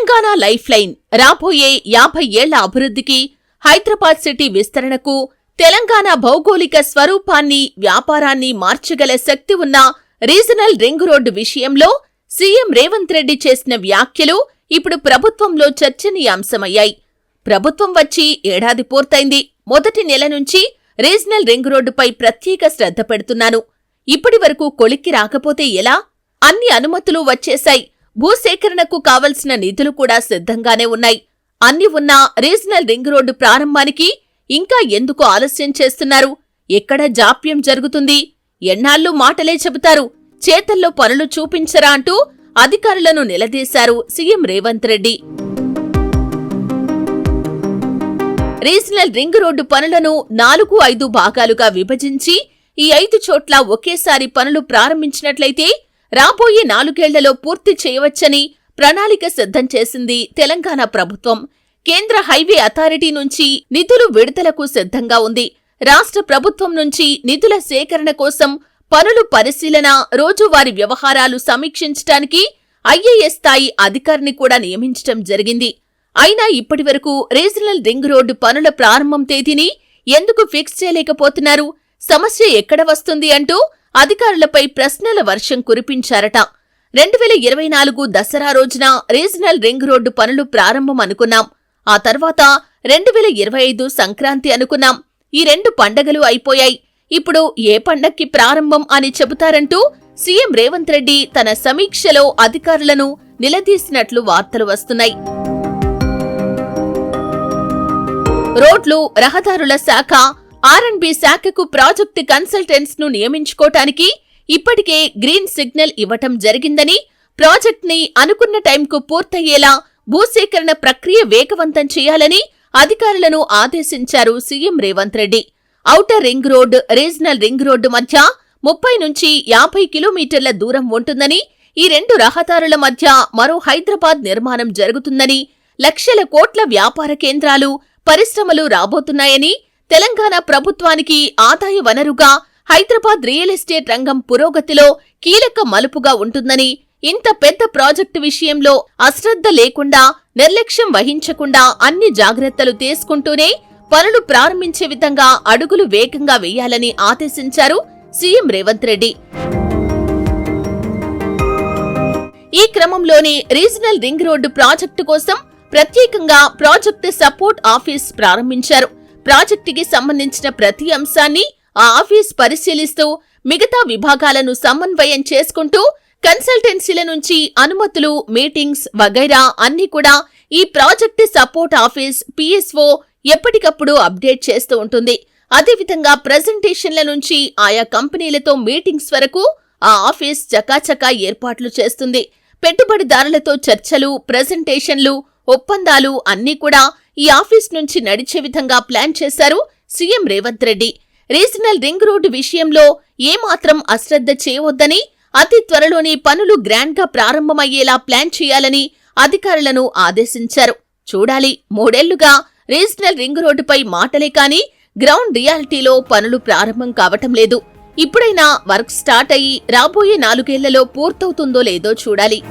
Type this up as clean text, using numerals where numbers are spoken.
Telangana life line రాబోయే 50 ఏళ్ల అభివృద్ధికి, హైదరాబాద్ సిటీ విస్తరణకు, తెలంగాణ భౌగోళిక స్వరూపాన్ని, వ్యాపారాన్ని మార్చగల శక్తి ఉన్న రీజనల్ రింగ్ రోడ్డు విషయంలో సీఎం రేవంత్ రెడ్డి చేసిన వ్యాఖ్యలు ఇప్పుడు ప్రభుత్వంలో చర్చనీయాంశమయ్యాయి. ప్రభుత్వం వచ్చి ఏడాది పూర్తయింది. మొదటి నెల నుంచి రీజనల్ రింగ్ రోడ్డుపై ప్రత్యేక శ్రద్ధ పెడుతున్నాను. ఇప్పటి వరకు కొలిక్కి రాకపోతే ఎలా? అన్ని అనుమతులు వచ్చేశాయి. భూసేకరణకు కావలసిన నిధులు కూడా సిద్ధంగానే ఉన్నాయి. అన్ని ఉన్నా రీజనల్ రింగ్ రోడ్డు ప్రారంభానికి ఇంకా ఎందుకు ఆలస్యం చేస్తున్నారు? ఎక్కడ జాప్యం జరుగుతుంది? ఎన్నాళ్ళు మాటలే చెబుతారు, చేతల్లో పనులు చూపించరా అంటూ అధికారులను నిలదీశారు CM Revanth Reddy. Regional ring road పనులను 4-5 భాగాలుగా విభజించి ఈ 5 చోట్ల ఒకేసారి పనులు ప్రారంభించినట్లయితే రాబోయే 4 ఏళ్లలో పూర్తి చేయవచ్చని ప్రణాళిక సిద్ధం చేసింది తెలంగాణ ప్రభుత్వం. కేంద్ర హైవే అథారిటీ నుంచి నిధులు విడుదలకు సిద్ధంగా ఉంది. రాష్ట్ర ప్రభుత్వం నుంచి నిధుల సేకరణ కోసం పనులు పరిశీలన, రోజువారీ వ్యవహారాలు సమీక్షించటానికి ఐఏఎస్ స్థాయి అధికారిని కూడా నియమించటం జరిగింది. అయినా ఇప్పటివరకు రీజనల్ రింగ్ రోడ్డు పనుల ప్రారంభం తేదీని ఎందుకు ఫిక్స్ చేయలేకపోతున్నారు? సమస్య ఎక్కడ వస్తుంది అంటూ అధికారులపై ప్రశ్నల వర్షం కురిపించారట. 2024 దసరా రోజున రీజనల్ రింగ్ రోడ్డు పనులు ప్రారంభం అనుకున్నాం. ఆ తర్వాత 2025 సంక్రాంతి అనుకున్నాం. ఈ 2 పండగలు అయిపోయాయి. ఇప్పుడు ఏ పండక్కి ప్రారంభం అని చెబుతారంటూ సీఎం రేవంత్ రెడ్డి తన సమీక్షలో అధికారులను నిలదీసినట్లు వార్తలు వస్తున్నాయి. రోడ్లు, రహదారుల శాఖ, R&B శాఖకు ప్రాజెక్టు కన్సల్టెంట్స్ ను నియమించుకోటానికి ఇప్పటికే గ్రీన్ సిగ్నల్ ఇవ్వటం జరిగిందని, ప్రాజెక్ట్ని అనుకున్న టైంకు పూర్తయ్యేలా భూసేకరణ ప్రక్రియ వేగవంతం చేయాలని అధికారులను ఆదేశించారు CM Revanth Reddy. Outer ring road, regional ring road మధ్య 30 నుంచి 50 కిలోమీటర్ల దూరం ఉంటుందని, ఈ 2 రహదారుల మధ్య మరో హైదరాబాద్ నిర్మాణం జరుగుతుందని, లక్షల కోట్ల వ్యాపార కేంద్రాలు, పరిశ్రమలు రాబోతున్నాయని, తెలంగాణ ప్రభుత్వానికి ఆదాయ వనరుగా హైదరాబాద్ రియల్ ఎస్టేట్ రంగం పురోగతిలో కీలక మలుపుగా ఉంటుందని, ఇంత పెద్ద ప్రాజెక్టు విషయంలో అశ్రద్ధ లేకుండా, నిర్లక్ష్యం వహించకుండా అన్ని జాగ్రత్తలు తీసుకుంటూనే పనులు ప్రారంభించే విధంగా అడుగులు వేగంగా వేయాలని ఆదేశించారు సీఎం రేవంత్ రెడ్డి. ఈ క్రమంలోనే రీజనల్ రింగ్ రోడ్డు ప్రాజెక్టు కోసం ప్రత్యేకంగా ప్రాజెక్టు సపోర్ట్ ఆఫీస్ ప్రారంభించారు. ప్రాజెక్టుకి సంబంధించిన ప్రతి అంశాన్ని ఆ ఆఫీస్ పరిశీలిస్తూ మిగతా విభాగాలను సమన్వయం చేసుకుంటూ కన్సల్టెన్సీల నుంచి అనుమతులు, మీటింగ్స్ వగైరా అన్ని కూడా ఈ ప్రాజెక్టు సపోర్ట్ ఆఫీస్ PSO ఎప్పటికప్పుడు అప్డేట్ చేస్తూ ఉంటుంది. అదేవిధంగా ప్రెజెంటేషన్ల నుంచి ఆయా కంపెనీలతో మీటింగ్స్ వరకు ఆ ఆఫీస్ చకాచకా ఏర్పాట్లు చేస్తుంది. పెట్టుబడిదారులతో చర్చలు, ప్రెజెంటేషన్లు, ఒప్పందాలు అన్నీ కూడా ఈ ఆఫీస్ నుంచి నడిచే విధంగా ప్లాన్ చేశారు CM Revanth Reddy. Regional ring road విషయంలో ఏమాత్రం అశ్రద్ధ చేయవద్దని, అతి త్వరలోనే పనులు గ్రాండ్ గా ప్రారంభమయ్యేలా ప్లాన్ చేయాలని అధికారులను ఆదేశించారు. చూడాలి, 3 ఏళ్లుగా రీజనల్ రింగ్ రోడ్డుపై మాటలే కాని గ్రౌండ్ రియాలిటీలో పనులు ప్రారంభం కావటం లేదు. ఇప్పుడైనా వర్క్ స్టార్ట్ అయ్యి రాబోయే 4 ఏళ్లలో పూర్తవుతుందో లేదో చూడాలి.